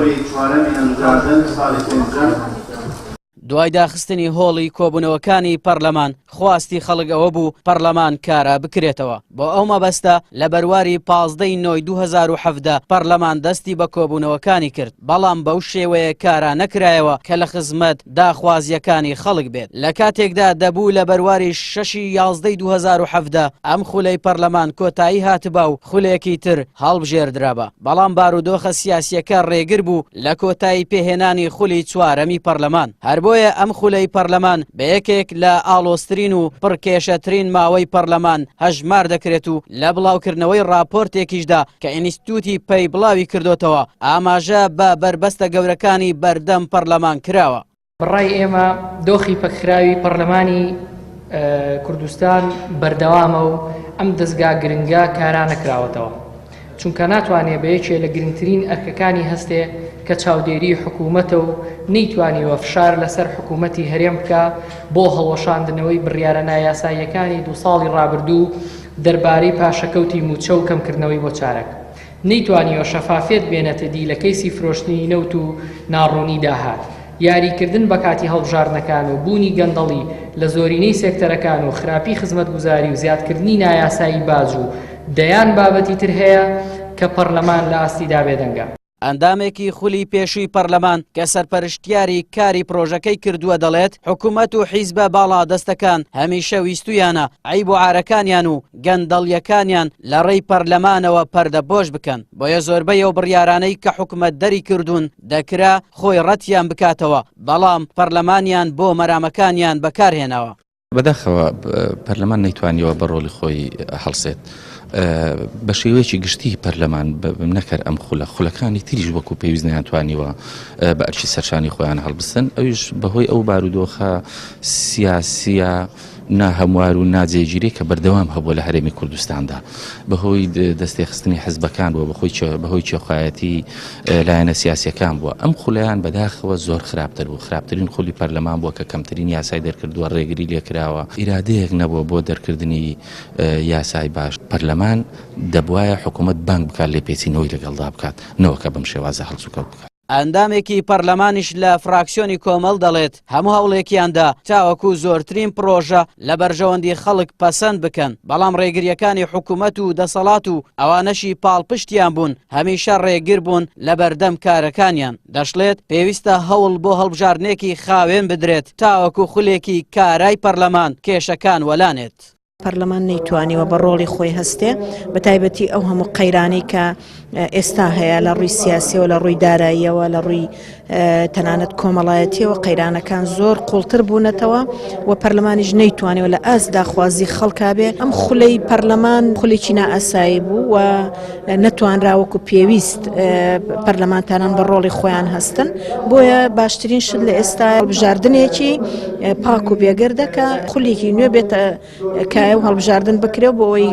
دۆری چوارەمی هەڵبژاردن ساڵی پێنجەم دوای داخستنی هۆڵی کۆبوونەوەکانی پەرلەمان خواستی خەڵک ئەوە بوو پەرلەمان کارە بکرێتەوە بۆ ئەو مەبەستە لە بەرواری 15 نۆی 2017 پەرلەمان دەستی بە کۆبوونەوەکانی کرد بەڵام بەو شێوەیە کارە نەکرایەوە کە لە خزمەت داخوازیەکانی خەڵک بێت لە کاتێکدا دەبوو لە بەرواری 6 یازدەی 2017 ئەم خولەی پەرلەمان کۆتایی هاتبا و خولێکی تر هەڵبژێردرابە بەڵام بارودۆخە سیاسیەکە ڕێگر بوو لە کۆتایی پێهێنانی خولی چوارەمی پەرلەمان هەر بۆیە ئەم خولەی پەرلەمان بە یەکێک لە ئاڵۆسترین و پڕکێشەترین ماوەی پەرلەمان هەژمار دەکرێت و لە بڵاوکردنەوەی راپۆرتێکیشدا کە ئینستیتوتی پەی بڵاوی کردوتەوە ئاماژە بە بربەستە گەورەکانی بەردەم پەرلەمان کراوە. بەڕای ئێمە دۆخی پەکخراوی پەرلەمانی کوردستان بەردەوامە و ئەم دەستگا گرنگە کارا نەکراوەتەوە چونکە ناتوانێت بە یەکێ لە گرنگترین ئەرکەکانی هەستێ کە چاودێری حکوومەتە و نەیتوانیوە فشار لەسەر حکوومەتی هەرێم بکە بۆ هەڵوەشاندنەوەی بڕیارە نایاساییەکانی 2 ساڵی ڕابردوو دەربارەی پاشەکەوتی موچە و کەمکردنەوەی بۆ چارەک نەیتوانیوە شەفافێت بێنێتە دی لە کەیسی فرۆشتنی نەوت و ناڕوونی داهات یاریکردن بە کاتی هەڵبژاردنەکان و بوونی گەندەڵی لە زۆرینەی سێکتەرەکان و خراپی خزمەتگوزاری و زیادکردنی نایاسایی باج و دەیان بابەتی تر هەیە کە پەرلەمان لە ئاستیدا بێدەنگە. ئەندامێکی خولی پێشووی پەرلەمان کە سەرپەرشتیاری کاری پرۆژەکەی کردووە دەڵێت حکوومەت و حیزبە باڵا دەستەکان هەمیشە ویستویانە عیب و عارەکانیان و گەندەڵیەکانیان لە ڕێی پەرلەمانەوە پەردەبۆش بکەن بۆیە زۆربەی ئەو بڕیارانەی کە حکوومەت دەری کردوون دەکرا خۆی ڕەتیان بکاتەوە بەڵام پەرلەمانیان بۆ مەرامەکانیان بەکارهێناوە. بەداخەوە پەرلەمان نەیتوانیەوە بە ڕۆڵی خۆی هەڵسێت بە شێوەیەکی گشتی پەرلەمان نەکرد ئەم خولەکانی تریش وەکو پێویست نەیانتوانیوە بە ئەرچی سەرشانی خۆیان هەڵبستن ئەویش بەهۆی ئەو بارودۆخە سیاسیە ناهەموار و ناجێگیری کە بەردەوام هەبووە لە هەرێمی کوردستاندا بەهۆی دەستێخستنی حزبەکان بووە بەهۆی کێخایەتی لایەنە سیاسیەکان بووە ئەم خولەیان بەداخەوە زۆر خراپتر بوو خراپترین خولی پەرلەمان بووە کە کەمترین یاسای دەرکردووە ڕێگری لێکراوە ئیرادەیەک نەبووە بۆ دەرکردنی یاسای باش پەرلەمان دەبوایە حکوومەت بانگ بکات لێ پێچینەوەی لەگەڵدا بکات نەوەکە بەم شێوازە هەڵسوکەوت بکات. ئەندامێکی پەرلەمانیش لە فراکسیۆنی کۆمەڵ دەڵێت هەموو هەوڵێکیاندا تاوەکو زۆرترین پرۆژە لە بەرژەوەندی خەڵک پەسەند بکەن بەڵام ڕێگریەکانی حکوومەت و دەسەڵات و ئەوانەشی پاڵپشتیان بوون هەمیشە ڕێگر بوون لە بەردەم کارەکانیان دەشڵێت پێویستە هەوڵ بۆ هەڵبژاردنێکی خاوێن بدرێت تاوەکو خولێکی کارای پەرلەمان کێشەکان وەلانێت. پەرلەمان نەیتوانیوە بە ڕۆڵی خۆی هەستێ بە تایبەتی ئەو هەموو قەیرانی کە ئێستا هەیە لە ڕووی سیاسیەوە لە ڕووی داراییەوە لە ڕووی تەنانەت کۆمەڵایەتیەوە قەیرانەکان زۆر قوڵتر بوونەتەوە و پەرلەمانیش نەیتوانێت لە ئاست داخوازی خەڵکا بێ ئەم خولەی پەرلەمان خولێکی نائاسایی بوو و نەتوانراوەکو پێویست پەرلەمانتانان بە ڕۆڵی خۆیان هەستن بۆیە باشترین شت لە ئێستا بژاردنێکی پاک و بێگەردەکە خولێکی نوێ بێتە کە ئەو هەڵبژاردن بکرێت بۆ ئەوەی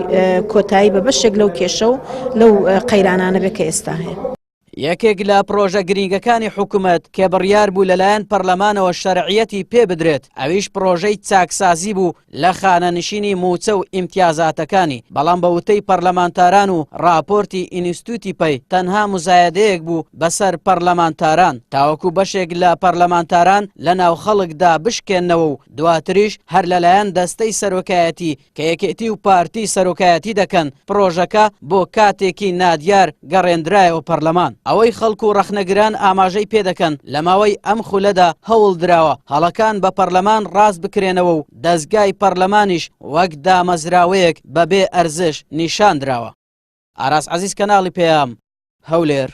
کۆتایی بە بەشێک لەو کێشە و لەو قەیرانانە بێت کە ئێستا هەیە. یەکێک لە پرۆژە گرنگەکانی حکوومەت کە بڕیار بوو لەلایەن پەرلەمانەوە شەرعیەتی پێ بدرێت ئەویش پرۆژەی چاکسازی بوو لە خانەنشینی موچە و ئیمتیازاتەکانی بەڵام بە وتەی پەرلەمانتاران و راپۆرتی ئینستیتوتی پەی تەنها مزایەدەیەک بوو بەسەر پەرلەمانتاران تاوەکو بەشێک لە پەرلەمانتاران لە ناو خەڵکدا بشکێننەوە و دواتریش هەر لەلایەن دەستەی سەرۆکایەتی کە یەکێتی و پارتی سەرۆکایەتی دەکەن پرۆژەکە بۆ کاتێکی نادیار گەڕێندرایەوە پەرلەمان ئەوەی خەڵکو و ڕەخنەگران ئاماژەی پێ دەکەن لە ماوەی ئەم خولەدا هەوڵ دراوە هەڵەکان بە پەرلەمان ڕاست بکرێنەوە و دەستگای پەرلەمانیش وەک دامەزراوەیەک بەبێ ئەرزش نیشان دراوە. ئاراس عەزیز کەناڵی پێام هەولێر.